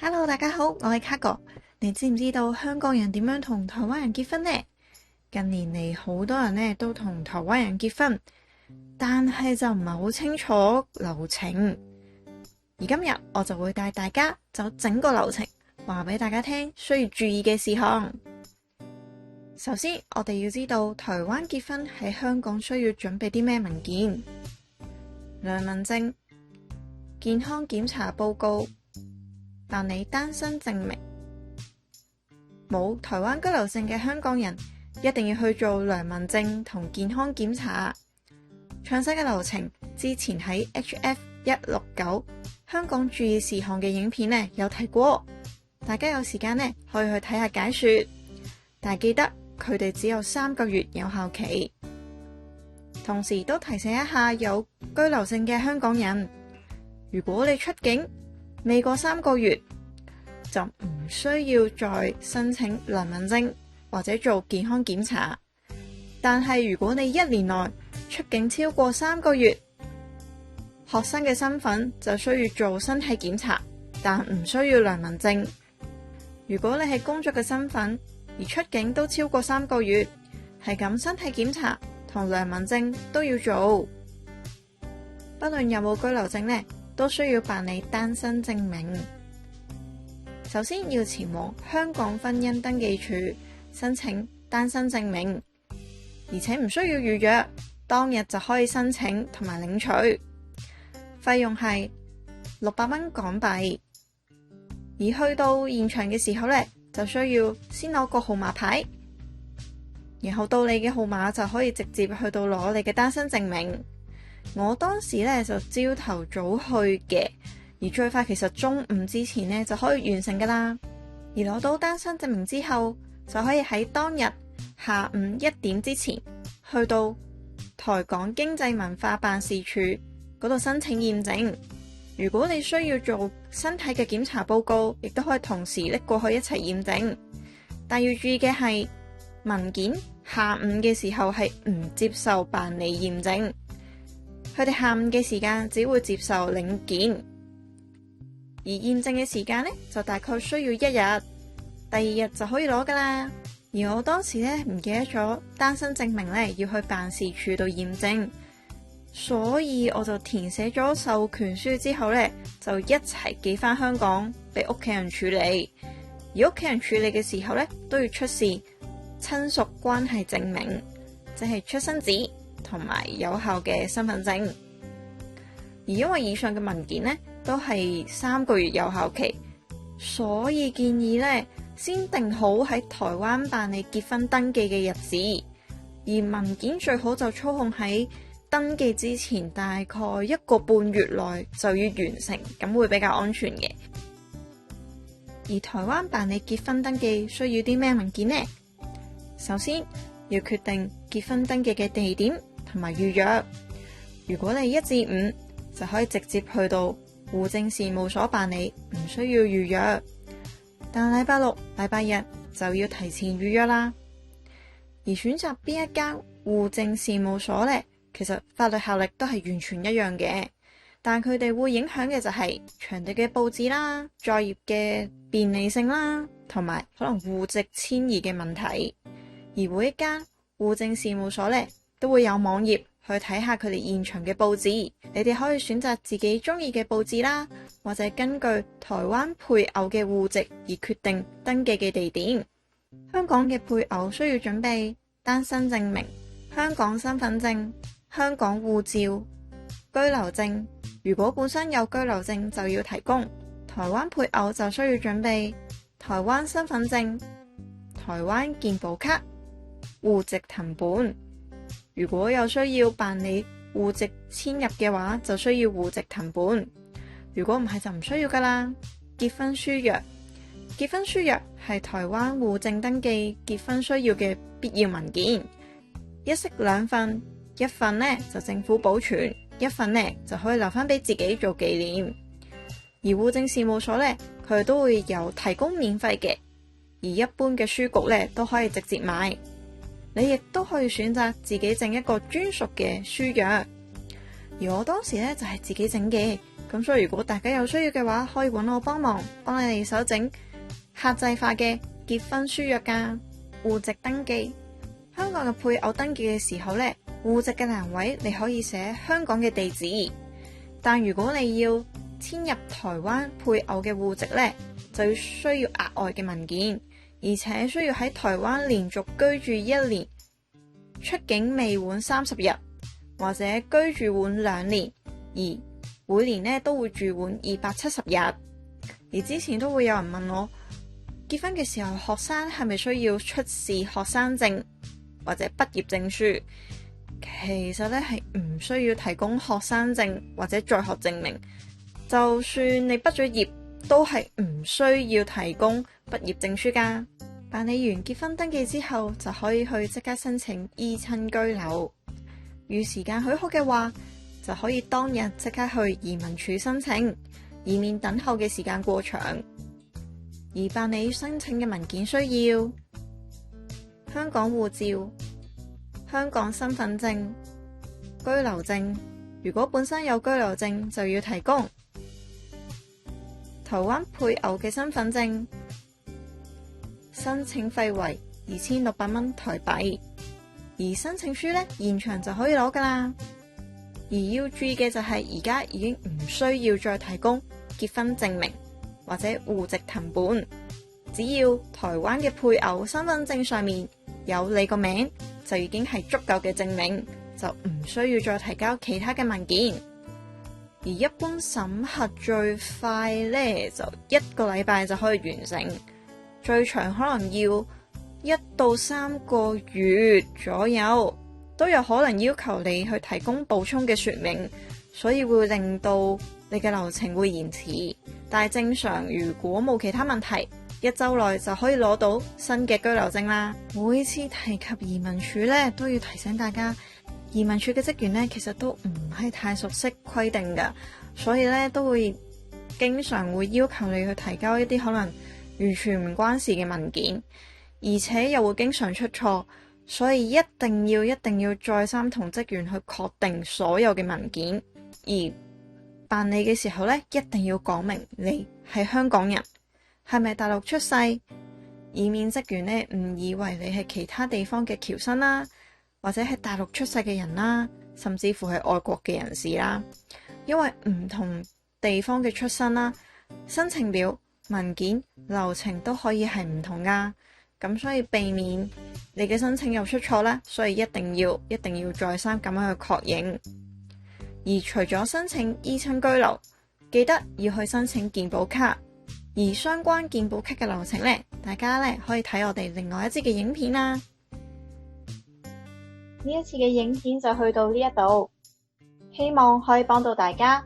Hello，大家好，我係卡哥。你知唔知道香港人點樣同台灣人結婚呢？近年嚟好多人呢都同台灣人結婚，但係就唔係好清楚流程。而今日我就會帶大家走整個流程，話俾大家聽需要注意嘅事項。首先，我哋要知道台灣結婚喺香港需要準備啲咩文件：良民證、健康檢查報告、辦理單身證明。冇台灣居留證嘅香港人一定要去做良民證同健康檢查。詳細嘅流程之前喺 HF169 香港注意事項嘅影片呢有提過，大家有時間呢可以去睇下解說。但係記得佢哋只有3個月有效期。同時都提醒一下有居留證嘅香港人，如果你出境未過3個月，就唔需要再申請良民證或者做健康檢查。但係如果你1年內出境超過3個月，學生嘅身份就需要做身體檢查，但唔需要良民證。如果你係工作嘅身份而出境都超過3個月，係咁身體檢查同良民證都要做。不論有冇居留證呢，都需要辦理單身證明。首先要前往香港婚姻登記處申請單身證明，而且唔需要預約，當日就可以申請同埋領取。費用係600蚊港幣。而去到現場嘅時候呢，就需要先攞個號碼牌，然後到你嘅號碼就可以直接去到攞你嘅單身證明。我當時呢就朝頭早去嘅，而最快其實中午之前呢就可以完成噶啦。而攞到單身證明之後，就可以喺當日下午1點之前去到台港經濟文化辦事處嗰度申請驗證。如果你需要做身體嘅檢查報告，亦都可以同時拎過去一齊驗證。但要注意嘅係，文件下午嘅時候係唔接受辦理驗證，佢哋下午嘅時間只會接受領件，而驗證嘅時間呢，就大概需要1日，第2日就可以攞噶啦。而我當時呢唔記得咗單身證明呢要去辦事處度驗證，所以我就填寫咗授權書之後呢，就一齊寄返香港俾屋企人處理。而屋企人處理嘅時候呢，都要出示親屬關係證明，即係出生紙同埋有效嘅身份證。而因為以上嘅文件呢都係3個月有效期，所以建議呢先定好喺台灣辦理結婚登記嘅日子，而文件最好就操控喺登記之前大概1個半月內就要完成，咁會比較安全嘅。而台灣辦理結婚登記需要啲咩文件呢？首先要決定結婚登記嘅地點同埋預約。如果你1至5就可以直接去到戶政事務所辦理，唔需要預約。但禮拜6、禮拜日就要提前預約啦。而選擇邊一間戶政事務所呢，其實法律效力都係完全一樣嘅，但佢哋會影響嘅就係場地嘅佈置啦、作業嘅便利性啦，同埋可能戶籍遷移嘅問題。而每一間戶政事務所呢，都會有網頁去睇下佢哋現場嘅佈置，你哋可以選擇自己中意嘅佈置啦，或者根據台灣配偶嘅戶籍而決定登記嘅地點。香港嘅配偶需要準備單身證明、香港身份證、香港護照、居留證。如果本身有居留證就要提供。台灣配偶就需要準備台灣身份證、台灣健保卡、戶籍謄本。如果有需要辦理戶籍遷入嘅話，就需要戶籍謄本。如果唔係就唔需要噶啦。結婚書約，結婚書約係台灣戶政登記結婚需要嘅必要文件，一式2份，一份呢就政府保存，一份呢就可以留翻俾自己做紀念。而戶政事務所呢，佢都會有提供免費嘅，而一般嘅書局呢都可以直接買。你亦都可以選擇自己整一個專屬嘅書約，而我當時呢就係自己整嘅，咁所以如果大家有需要嘅話，可以揾我幫忙，幫你哋手整客製化嘅結婚書約㗎。戶籍登記，香港嘅配偶登記嘅時候呢，戶籍嘅欄位你可以寫香港嘅地址，但如果你要遷入台灣配偶嘅戶籍呢，就要需要額外嘅文件，而且需要喺台灣連續居住1年，出境未滿30日，或者居住滿2年，而每年呢都會住滿270日。而之前都會有人問我，結婚嘅時候學生係咪需要出示學生證或者畢業證書？其實呢係唔需要提供學生證或者在學證明，就算你畢咗業都係唔需要提供畢業證書㗎。辦理完結婚登記之後，就可以去即刻申請依親居留。如時間許可嘅話，就可以當日即刻去移民署申請，以免等候嘅時間過長。而辦理申請嘅文件需要香港護照、香港身份證、居留證，如果本身有居留證就要提供台灣配偶嘅身份證，申請費為2600蚊台幣，而申請書呢，現場就可以攞㗎喇。而要注意嘅就係而家已經唔需要再提供結婚證明或者戶籍謄本，只要台灣嘅配偶身份證上面有你個名，就已經係足夠嘅證明，就唔需要再提交其他嘅文件。而一般審核最快呢，就1個禮拜就可以完成，最長可能要1到3個月左右，都有可能要求你去提供補充嘅說明，所以會令到你嘅流程會延遲。但係正常，如果冇其他問題，1週內就可以攞到新嘅居留證啦。每次提及移民署呢，都要提醒大家，移民署嘅職員呢，其實都唔係太熟悉規定㗎，所以呢，都會經常會要求你去提交一啲可能完全唔關事嘅文件，而且又會經常出錯，所以一定要再三同職員去確定所有嘅文件。而辦理嘅時候呢，一定要講明你係香港人，係咪大陸出世，以免職員呢誤以為你係其他地方嘅僑生啦，或者係大陸出世嘅人啦，甚至乎係外國嘅人士啦。因為唔同地方嘅出生啦，申請表、文件、流程都可以係唔同噶，咁所以避免你嘅申請有出錯啦，所以一定要再三咁樣去確認。而除咗申請依親居留，記得要去申請健保卡。而相關健保卡嘅流程呢，大家呢可以睇我哋另外一支嘅影片啦。呢一次嘅影片就去到呢一度，希望可以幫到大家，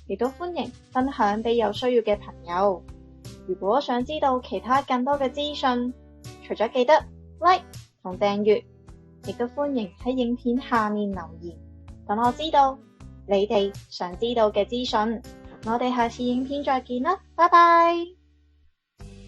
亦都歡迎分享俾有需要嘅朋友。如果想知道其他更多嘅資訊，除咗記得 like 同訂閱，亦都歡迎喺影片下面留言，等我知道你哋想知道嘅資訊。我哋下次影片再見啦，拜拜。